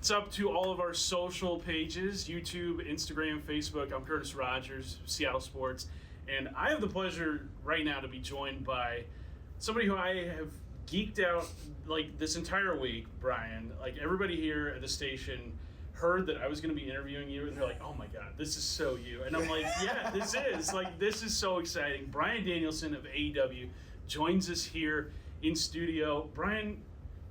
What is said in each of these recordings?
It's up to all of our social pages, YouTube, Instagram, Facebook. I'm Curtis Rogers, Seattle Sports. And I have the pleasure right now to be joined by somebody who I have geeked out like this entire week, Bryan. Like everybody here at the station heard that I was going to be interviewing you, and they're like, "Oh my God, this is so you!" And I'm like, "Yeah, this is this is so exciting." Bryan Danielson of AEW joins us here in studio. Bryan,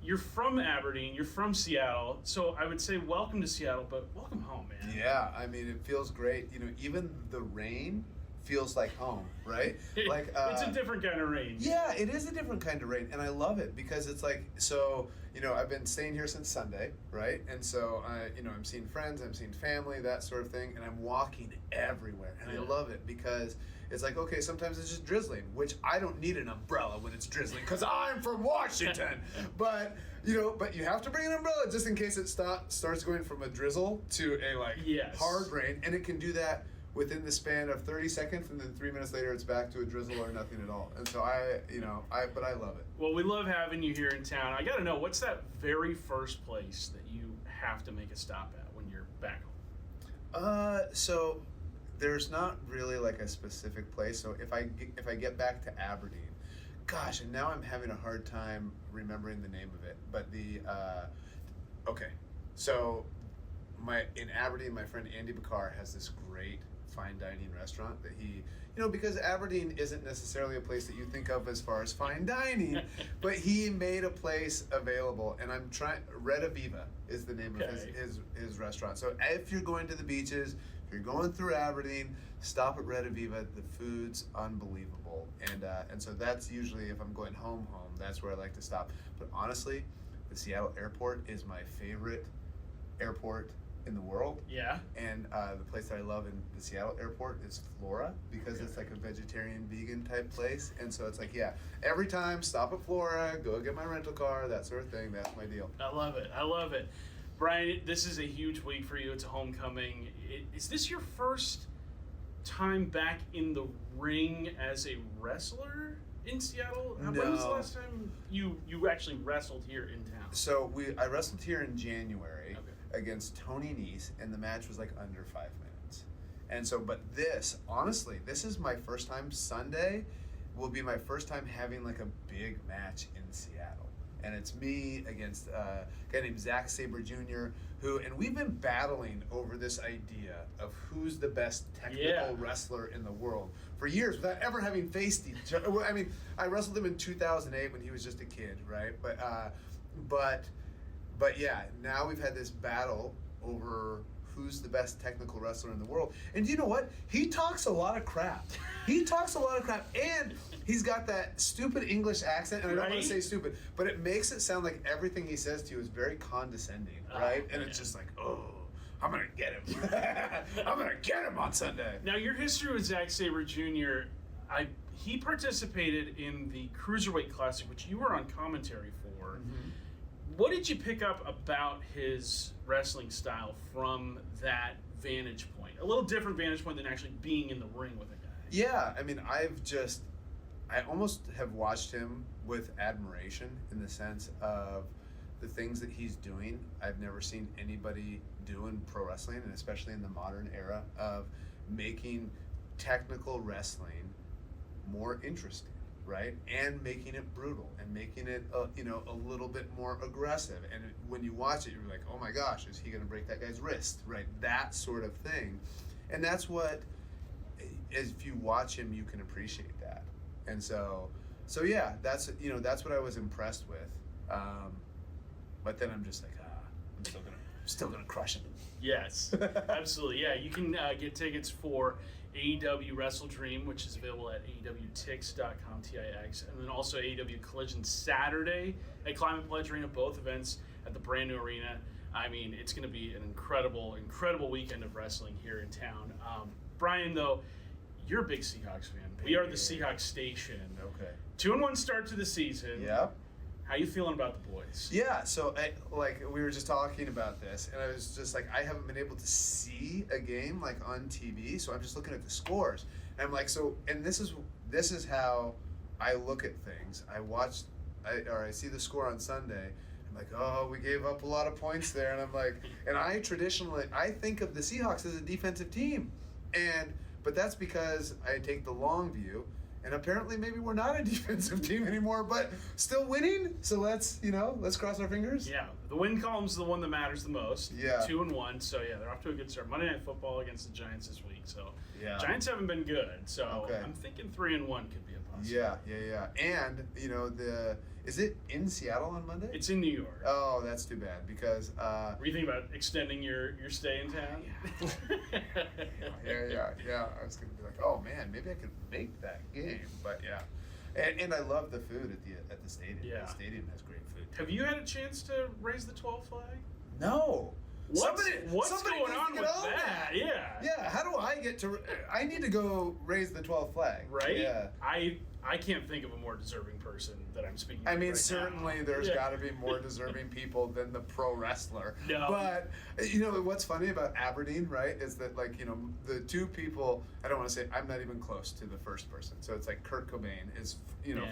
you're from Aberdeen, you're from Seattle, so I would say welcome to Seattle, but welcome home, man. Yeah, I mean, it feels great. You know, even the rain feels like home, right? Like it's a different kind of rain. Yeah, it is a different kind of rain, and I love it because it's like, so, you know, I've been staying here since Sunday, right? And so, I'm seeing friends, I'm seeing family, that sort of thing, and I'm walking everywhere, and I love it because it's like, okay, sometimes it's just drizzling, which I don't need an umbrella when it's drizzling because I'm from Washington, but you have to bring an umbrella just in case it starts going from a drizzle to a hard rain, and it can do that within the span of 30 seconds, and then 3 minutes later it's back to a drizzle or nothing at all. And so but I love it. Well, we love having you here in town. I got to know, what's that very first place that you have to make a stop at when you're back home? So there's not really like a specific place. So if I get back to Aberdeen, gosh, and now I'm having a hard time remembering the name of it. But so in Aberdeen, my friend Andy Bakar has this great fine dining restaurant that he, because Aberdeen isn't necessarily a place that you think of as far as fine dining, but he made a place available, and I'm trying. Red Aviva is the name of his restaurant. So if you're going to the beaches, if you're going through Aberdeen, stop at Red Aviva. The food's unbelievable, and so that's usually, if I'm going home, that's where I like to stop. But honestly, the Seattle airport is my favorite airport in the world. Yeah. And the place that I love in the Seattle airport is Flora, because it's like a vegetarian, vegan type place. And so it's like, every time stop at Flora, go get my rental car, that sort of thing. That's my deal. I love it. Bryan, this is a huge week for you. It's a homecoming. Is this your first time back in the ring as a wrestler in Seattle? No. When was the last time you actually wrestled here in town? So I wrestled here in January against Tony Nese, and the match was like under 5 minutes. And so, but this is my first time. Sunday will be my first time having like a big match in Seattle. And it's me against a guy named Zack Sabre Jr., and we've been battling over this idea of who's the best technical wrestler in the world for years without ever having faced each other. I mean, I wrestled him in 2008 when he was just a kid, right? But yeah, now we've had this battle over who's the best technical wrestler in the world. And you know what? He talks a lot of crap. And he's got that stupid English accent, and I don't want to say stupid, but it makes it sound like everything he says to you is very condescending, right? And it's just like, oh, I'm going to get him. I'm going to get him on Sunday. Now, your history with Zack Sabre Jr., he participated in the Cruiserweight Classic, which you were on commentary for. Mm-hmm. What did you pick up about his wrestling style from that vantage point? A little different vantage point than actually being in the ring with a guy. Yeah, I mean, I almost have watched him with admiration in the sense of the things that he's doing. I've never seen anybody do in pro wrestling, and especially in the modern era, of making technical wrestling more interesting. Right, and making it brutal, and making it a little bit more aggressive. And when you watch it, you're like, oh my gosh, is he going to break that guy's wrist? Right, that sort of thing. And that's what, if you watch him, you can appreciate that. And so yeah, that's what I was impressed with. But then I'm just like, I'm still gonna crush him. Yes, absolutely. Yeah, you can get tickets for AEW Wrestle Dream, which is available at AEWTix.com, TIX, and then also AEW Collision Saturday at Climate Pledge Arena, both events at the brand new arena. I mean, it's going to be an incredible weekend of wrestling here in town. Bryan, though, you're a big Seahawks fan. We are the Seahawks station. Okay. 2-1 start to the season. Yep. How you feeling about the boys? Yeah, so we were just talking about this, and I was just like, I haven't been able to see a game like on TV, so I'm just looking at the scores, and I'm like, and this is how I look at things. I see the score on Sunday. I'm like, oh, we gave up a lot of points there, and I'm like, and I think of the Seahawks as a defensive team, but that's because I take the long view, and apparently maybe we're not a defensive team anymore, but still winning. So let's cross our fingers. Yeah, the win column's the one that matters the most. Yeah. 2-1. So yeah, they're off to a good start. Monday Night Football against the Giants this week. So yeah, Giants haven't been good. So okay. I'm thinking 3-1 could be a possibility. Yeah. And is it in Seattle on Monday? It's in New York. Oh, that's too bad because. Were you thinking about extending your stay in town? Yeah. I was gonna be like, oh man, maybe I could make that game, but yeah. And I love the food at the stadium. Yeah. The stadium has great food. Have you had a chance to raise the 12 flag? No. What's Somebody going needs on to get with on that? Yeah. Yeah. How do I get to? I need to go raise the 12 flag. Right. Yeah. I can't think of a more deserving person that I'm speaking to. I mean, right certainly now. there's got to be more deserving people than the pro wrestler. No. But, what's funny about Aberdeen, right, is that, the two people, I don't want to say, I'm not even close to the first person. So it's like Kurt Cobain is,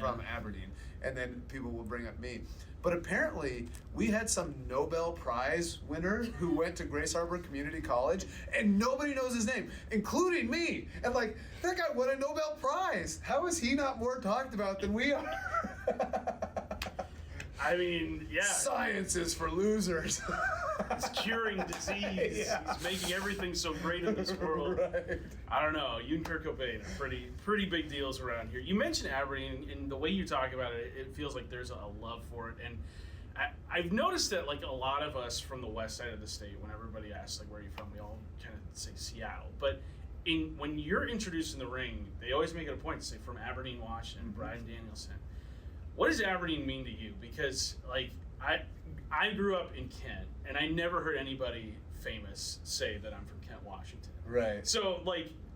from Aberdeen. And then people will bring up me. But apparently, we had some Nobel Prize winner who went to Grace Harbor Community College, and nobody knows his name, including me. And that guy won a Nobel Prize. How is he not more talked about than we are? I mean, yeah. Science is for losers. He's curing disease. Yeah. He's making everything so great in this world. Right. I don't know. You and Kurt Cobain are pretty big deals around here. You mentioned Aberdeen, and the way you talk about it, it feels like there's a love for it. And I've noticed that a lot of us from the west side of the state, when everybody asks where are you from, we all kind of say Seattle. But when you're introduced in the ring, they always make it a point to say from Aberdeen, Washington, Bryan Danielson. What does Aberdeen mean to you? Because I grew up in Kent, and I never heard anybody famous say that I'm from Kent, Washington. Right. So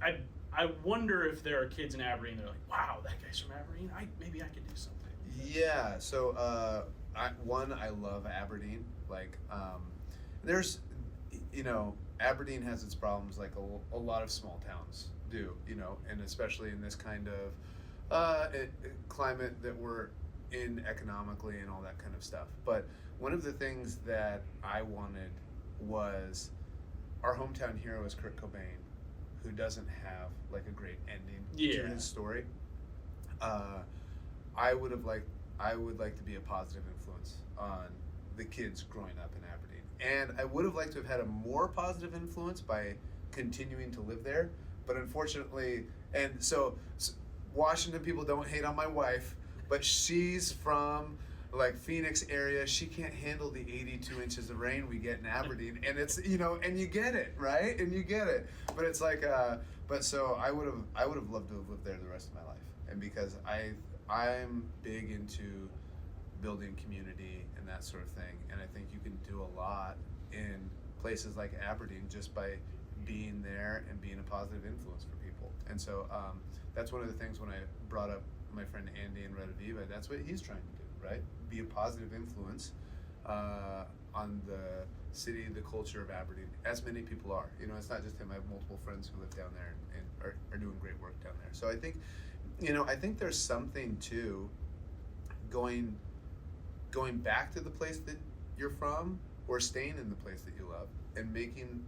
I wonder if there are kids in Aberdeen that are like, wow, that guy's from Aberdeen. Maybe I could do something. Yeah. So I love Aberdeen. There's, Aberdeen has its problems like a lot of small towns do. And especially in this kind of climate that we're in economically and all that kind of stuff. But one of the things that I wanted was our hometown hero is Kurt Cobain, who doesn't have a great ending to his story. I would like to be a positive influence on the kids growing up in Aberdeen, and I would have liked to have had a more positive influence by continuing to live there. But unfortunately, and so Washington people don't hate on my wife, but she's from Phoenix area. She can't handle the 82 inches of rain we get in Aberdeen, and it's and you get it, right? And you get it, but it's but so I would have loved to have lived there the rest of my life, and because I'm big into building community and that sort of thing, and I think you can do a lot in places like Aberdeen just by being there and being a positive influence for people. And so that's one of the things when I brought up my friend Andy in Red Aviva, that's what he's trying to do, right? Be a positive influence on the city, the culture of Aberdeen, as many people are. It's not just him. I have multiple friends who live down there and are doing great work down there. So I think there's something to going back to the place that you're from, or staying in the place that you love and making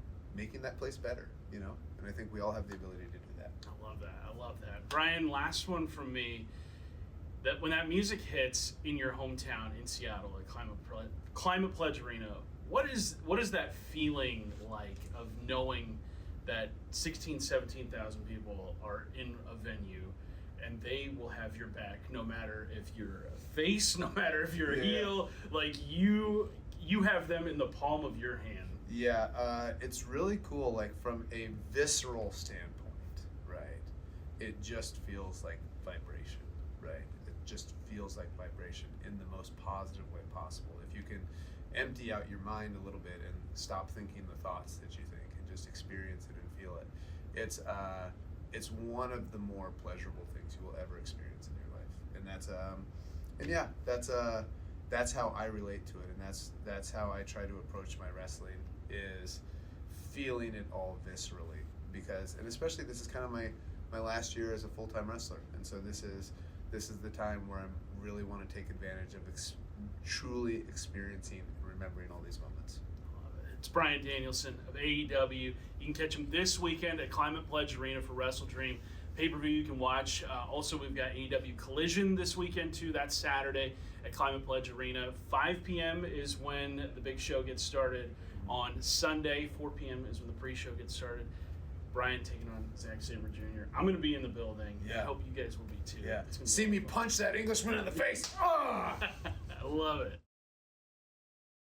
that place better, and I think we all have the ability to do that. I love that. Bryan, last one from me. That when that music hits in your hometown in Seattle at Climate Pledge Arena, what is that feeling like of knowing that 17,000 people are in a venue and they will have your back no matter if you're a face, no matter if you're a heel, you have them in the palm of your hand. Yeah, it's really cool, from a visceral standpoint, right? It just feels like vibration, right? It just feels like vibration in the most positive way possible. If you can empty out your mind a little bit and stop thinking the thoughts that you think and just experience it and feel it, it's one of the more pleasurable things you will ever experience in your life. And that's how I relate to it, and that's how I try to approach my wrestling, is feeling it all viscerally, and especially this is kind of my last year as a full-time wrestler, and so this is the time where I really want to take advantage truly experiencing and remembering all these moments. It's Bryan Danielson of AEW. You can catch him this weekend at Climate Pledge Arena for Wrestle Dream. Pay-per-view you can watch. Also, we've got AEW Collision this weekend, too. That's Saturday at Climate Pledge Arena. 5 p.m. is when the big show gets started. On Sunday, 4 p.m. is when the pre-show gets started. Bryan taking on Zack Sabre Jr. I'm going to be in the building. Yeah. I hope you guys will be, too. Yeah. It's gonna be See me punch that Englishman in the face. Ah! I love it.